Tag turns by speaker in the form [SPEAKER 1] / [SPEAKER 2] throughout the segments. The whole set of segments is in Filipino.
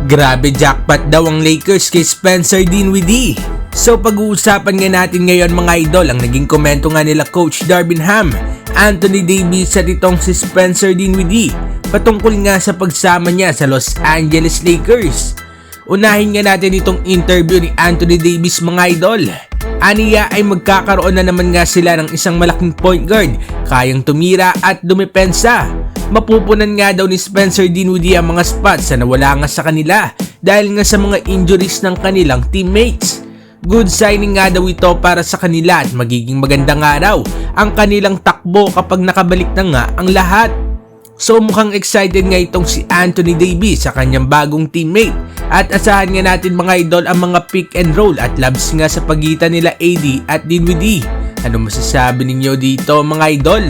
[SPEAKER 1] Grabe jackpot daw ang Lakers kay Spencer Dinwiddie. So pag-uusapan nga natin ngayon mga idol ang naging komento nga nila Coach Darvin Ham, Anthony Davis at itong si Spencer Dinwiddie patungkol nga sa pagsama niya sa Los Angeles Lakers. Unahin nga natin itong interview ni Anthony Davis mga idol. Aniya ay magkakaroon na naman nga sila ng isang malaking point guard, kayang tumira at dumepensa. Mapupunan nga daw ni Spencer Dinwiddie ang mga spots na nawala nga sa kanila dahil nga sa mga injuries ng kanilang teammates. Good signing nga daw ito para sa kanila at magiging magandang araw ang kanilang takbo kapag nakabalik na nga ang lahat. So mukhang excited nga itong si Anthony Davis sa kanyang bagong teammate at asahan nga natin mga idol ang mga pick and roll at labs nga sa pagitan nila AD at Dinwiddie. Ano masasabi ninyo dito mga idol?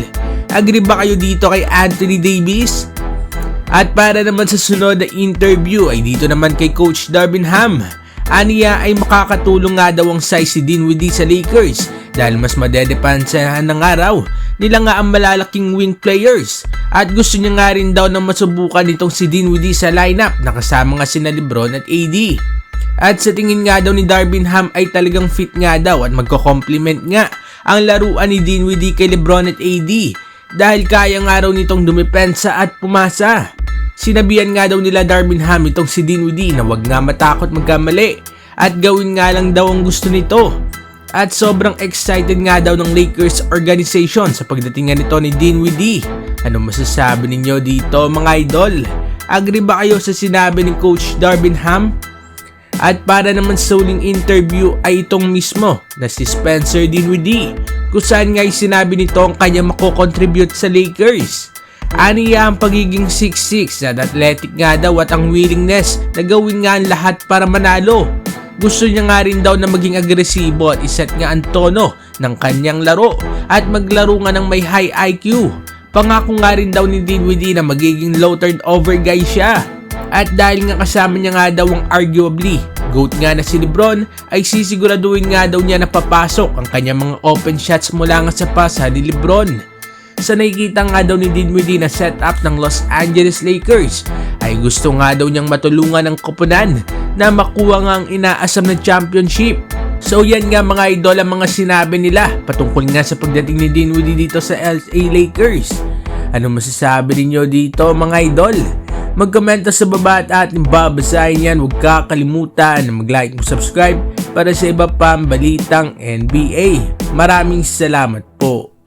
[SPEAKER 1] Agree ba kayo dito kay Anthony Davis? At para naman sa sunod na interview ay dito naman kay Coach Darvin Ham. Aniya ay makakatulong nga daw ang size si Dinwiddie sa Lakers dahil mas madedepansahan ng araw nila nga ang malalaking wing players. At gusto niya nga rin daw na masubukan itong si Dinwiddie sa lineup na kasama nga sina LeBron at AD. At sa tingin nga daw ni Darvin Ham ay talagang fit nga daw at magko-complement nga ang laruan ni Dinwiddie kay LeBron at AD dahil kaya nga raw nitong dumepensa at pumasa. Sinabihan nga daw nila Darvin Ham itong si Dinwiddie na wag nga matakot magkamali at gawin nga lang daw ang gusto nito. At sobrang excited nga daw ng Lakers organization sa pagdating nga nito ni Dinwiddie. Ano masasabi ninyo dito mga idol? Agree ba kayo sa sinabi ni Coach Darvin Ham? At para naman sa huling interview ay itong mismo na si Spencer Dinwiddie kung saan nga sinabi nito ang kanya mako-contribute sa Lakers. Aniya ang pagiging 6'6" at athletic nga daw at ang willingness na gawin nga ang lahat para manalo. Gusto niya nga rin daw na maging agresibo at iset nga ang tono ng kanyang laro at maglaro nga ng may high IQ. Pangako nga rin daw ni Dinwiddie na magiging low turnover guy siya. At dahil nga kasama niya nga daw ang arguably GOAT nga na si LeBron ay sisiguraduhin nga daw niya na papasok ang kanyang mga open shots mula nga sa pasa ni LeBron. Sa nakikita nga daw ni Dinwiddie na setup ng Los Angeles Lakers ay gusto nga daw niyang matulungan ng koponan na makuha nga ang inaasam na championship. So yan nga mga idol ang mga sinabi nila patungkol nga sa pagdating ni Dinwiddie dito sa LA Lakers. Ano masasabi niyo dito mga idol? Magkomento sa baba at ating babasahin yan. Huwag kakalimutan na mag-like at subscribe para sa iba pang balitang NBA. Maraming salamat po.